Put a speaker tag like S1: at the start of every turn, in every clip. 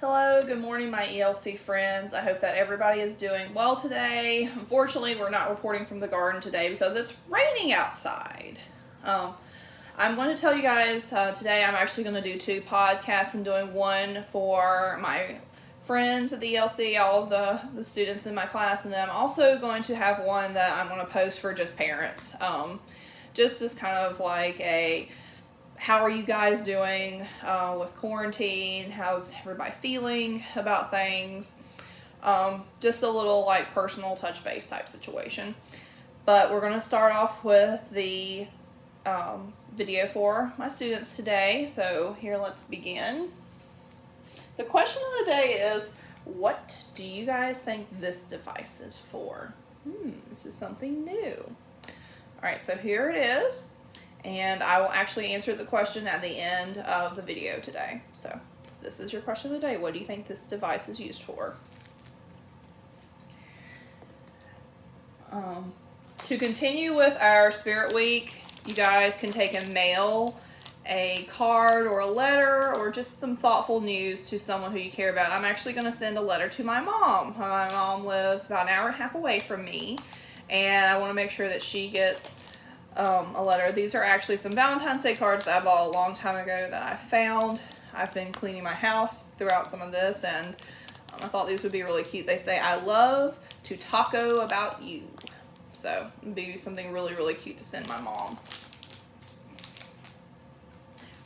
S1: Hello, good morning, my ELC friends. I hope that everybody is doing well today. Unfortunately, we're not reporting from the garden today because it's raining outside. I'm going to tell you guys today I'm actually going to do 2 podcasts. I'm doing one for my friends at the ELC, all of the students in my class, and then I'm also going to have one that I'm going to post for just parents. Just as kind of like a how are you guys doing with quarantine? How's everybody feeling about things? Just a little like personal touch base type situation. But we're going to start off with the video for my students today. So here, let's begin. The question of the day is, what do you guys think this device is for? This is something new. All right, so here it is. And I will actually answer the question at the end of the video today. So this is your question of the day. What do you think this device is used for? To continue with our Spirit Week, you guys can take and mail a card or a letter or just some thoughtful news to someone who you care about. I'm actually going to send a letter to my mom. My mom lives about an hour and a half away from me, and I want to make sure that she gets a letter. These are actually some Valentine's Day cards that I bought a long time ago that I found. I've been cleaning my house throughout some of this, and I thought these would be really cute. They say, "I love to taco about you." So it'd be something really, really cute to send my mom.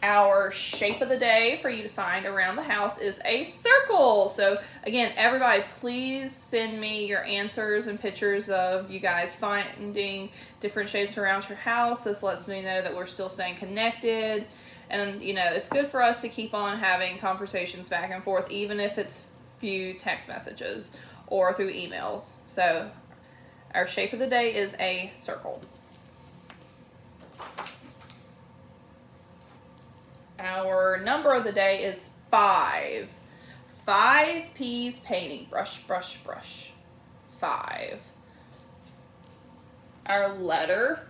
S1: Our shape of the day for you to find around the house is a circle. So again, everybody, please send me your answers and pictures of you guys finding different shapes around your house. This lets me know that we're still staying connected. And, you know, it's good for us to keep on having conversations back and forth, even if it's few text messages or through emails. So our shape of the day is a circle. Our number of the day is 5. 5 P's painting. Brush, brush, brush. 5. Our letter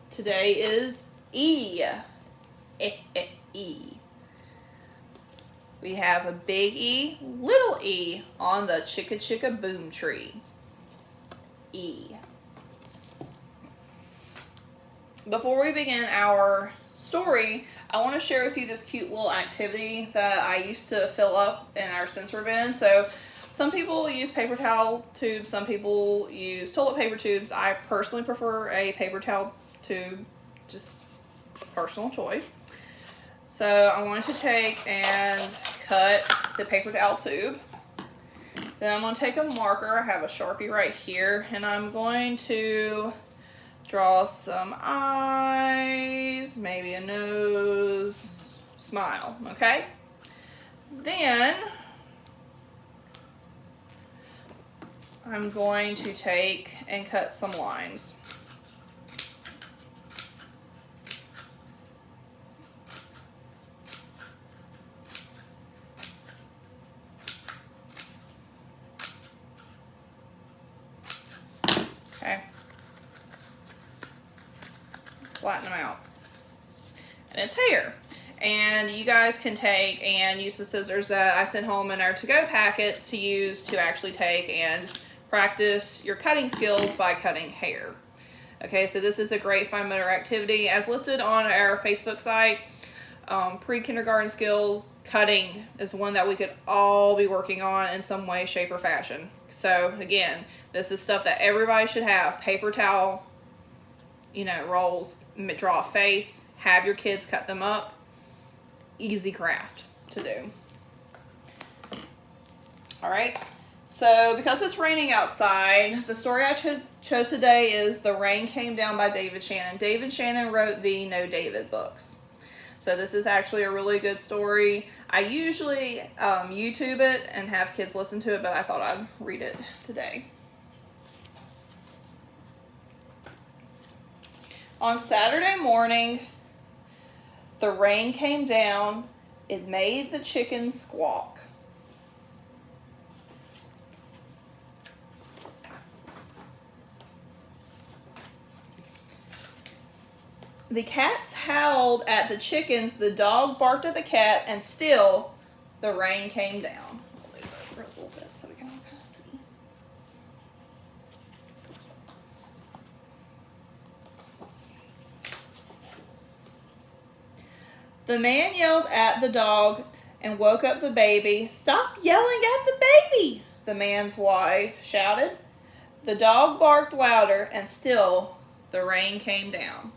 S1: today is E. E. We have a big E, little e on the chicka chicka boom tree. E. Before we begin our story, I want to share with you this cute little activity that I used to fill up in our sensor bin. So some people use paper towel tubes, some people use toilet paper tubes. I personally prefer a paper towel tube, just personal choice. So I want to take and cut the paper towel tube. Then I'm going to take a marker. I have a Sharpie right here, and I'm going to draw some eyes, maybe a nose, smile, okay? Then I'm going to take and cut some lines. Okay. Flatten them out. And it's hair. And you guys can take and use the scissors that I sent home in our to-go packets to use to actually take and practice your cutting skills by cutting hair. Okay, so this is a great fine motor activity. As listed on our Facebook site, pre-kindergarten skills, cutting is one that we could all be working on in some way, shape, or fashion. So again, this is stuff that everybody should have. Paper towel, rolls, draw a face, have your kids cut them up. Easy craft to do. All right, so because it's raining outside, the story I chose today is The Rain Came Down by David Shannon. David Shannon wrote the No David books. So this is actually a really good story. I usually YouTube it and have kids listen to it, but I thought I'd read it today. On Saturday morning, the rain came down. It made the chickens squawk. The cats howled at the chickens, the dog barked at the cat, and still the rain came down. I'll move over a little bit so we can all kind of see. The man yelled at the dog and woke up the baby. "Stop yelling at the baby," the man's wife shouted. The dog barked louder, and still the rain came down.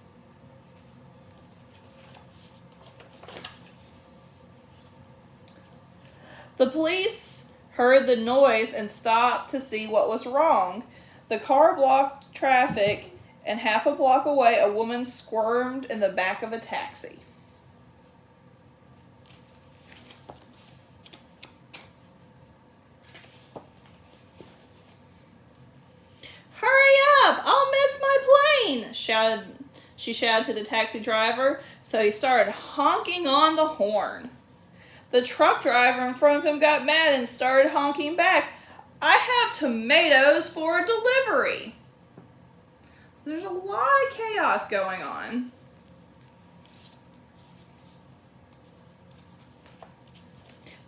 S1: The police heard the noise and stopped to see what was wrong. The car blocked traffic, and half a block away, a woman squirmed in the back of a taxi. "Hurry up! I'll miss my plane!" she shouted to the taxi driver, so he started honking on the horn. The truck driver in front of him got mad and started honking back. "I have tomatoes for a delivery." So there's a lot of chaos going on.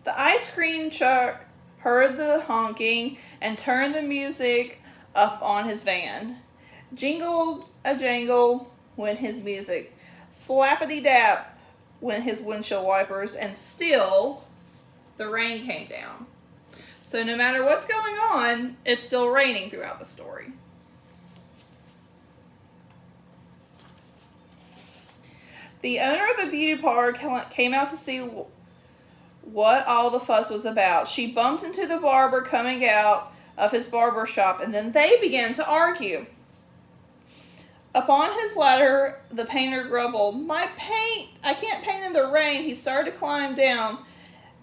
S1: The ice cream truck heard the honking and turned the music up on his van. Jingle a jangle went his music. Slappity dap went his windshield wipers, and still the rain came down. So no matter what's going on, it's still raining throughout the story. The owner of the beauty parlor came out to see what all the fuss was about. She bumped into the barber coming out of his barber shop, and then they began to argue. Upon his ladder, the painter grumbled, I can't paint in the rain." He started to climb down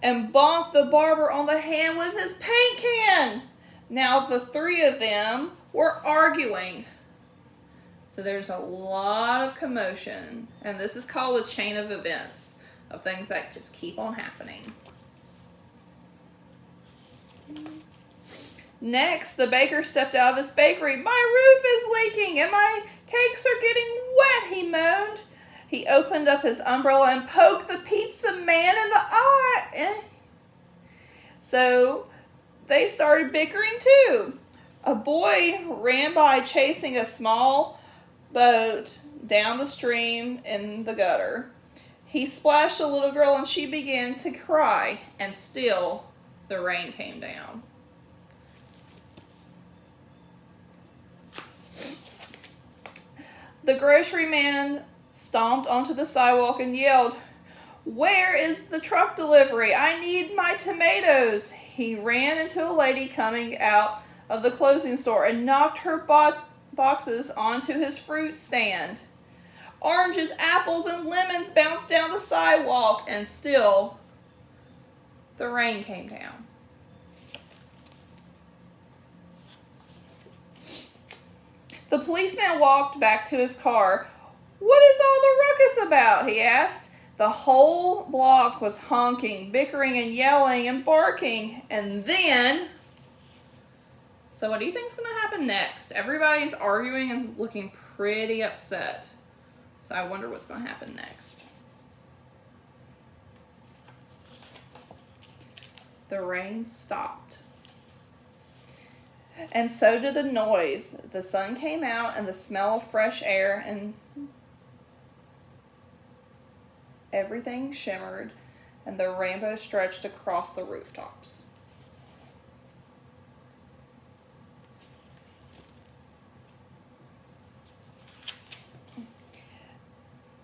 S1: and bonked the barber on the hand with his paint can. Now the three of them were arguing. So there's a lot of commotion, and this is called a chain of events of things that just keep on happening. Next, the baker stepped out of his bakery. "My roof is leaking and my cakes are getting wet," he moaned. He opened up his umbrella and poked the pizza man in the eye. So they started bickering too. A boy ran by chasing a small boat down the stream in the gutter. He splashed a little girl and she began to cry, and still the rain came down. The grocery man stomped onto the sidewalk and yelled, "Where is the truck delivery? I need my tomatoes." He ran into a lady coming out of the clothing store and knocked her boxes onto his fruit stand. Oranges, apples, and lemons bounced down the sidewalk, and still the rain came down. The policeman walked back to his car. "What is all the ruckus about?" he asked. The whole block was honking, bickering, and yelling and barking. And then, so what do you think's going to happen next? Everybody's arguing and looking pretty upset. So I wonder what's going to happen next. The rain stopped. And so did the noise. The sun came out and the smell of fresh air, and everything shimmered, and the rainbow stretched across the rooftops.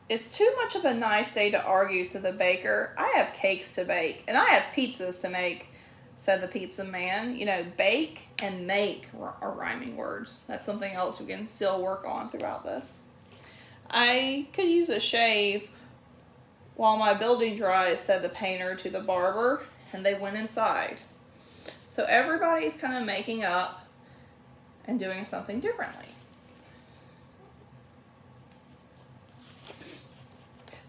S1: "It's too much of a nice day to argue," said the baker. "I have cakes to bake, and I have pizzas to make," said the pizza man. You know, bake and make are rhyming words. That's something else we can still work on throughout this. "I could use a shave while my building dries," said the painter to the barber, and they went inside. So everybody's kind of making up and doing something differently.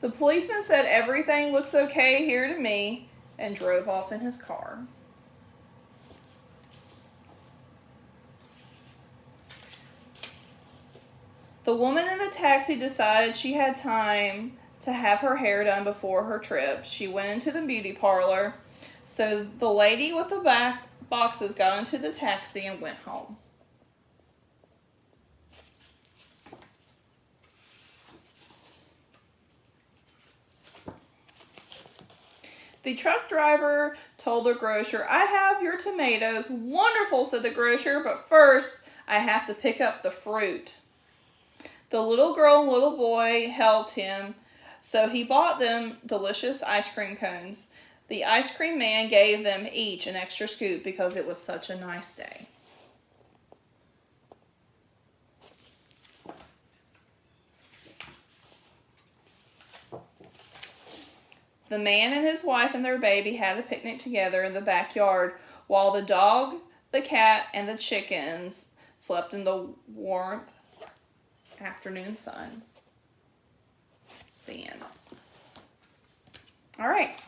S1: The policeman said, "Everything looks okay here to me," and drove off in his car. The woman in the taxi decided she had time to have her hair done before her trip. She went into the beauty parlor. So the lady with the back boxes got into the taxi and went home. The truck driver told the grocer, "I have your tomatoes." "Wonderful," said the grocer, "but first I have to pick up the fruit." The little girl and little boy helped him, so he bought them delicious ice cream cones. The ice cream man gave them each an extra scoop because it was such a nice day. The man and his wife and their baby had a picnic together in the backyard while the dog, the cat, and the chickens slept in the warm afternoon sun. The end. All right.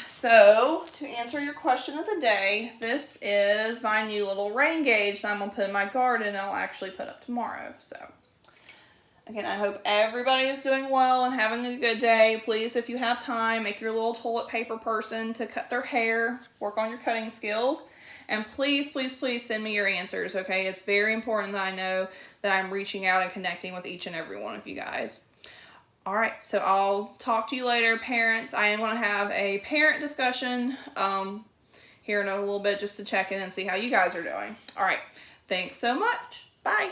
S1: So, to answer your question of the day, this is my new little rain gauge that I'm going to put in my garden and I'll actually put up tomorrow. So, again, I hope everybody is doing well and having a good day. Please, if you have time, make your little toilet paper person to cut their hair. Work on your cutting skills. And please, please, please send me your answers, okay? It's very important that I know that I'm reaching out and connecting with each and every one of you guys. All right, so I'll talk to you later, parents. I am going to have a parent discussion here in a little bit just to check in and see how you guys are doing. All right, thanks so much. Bye.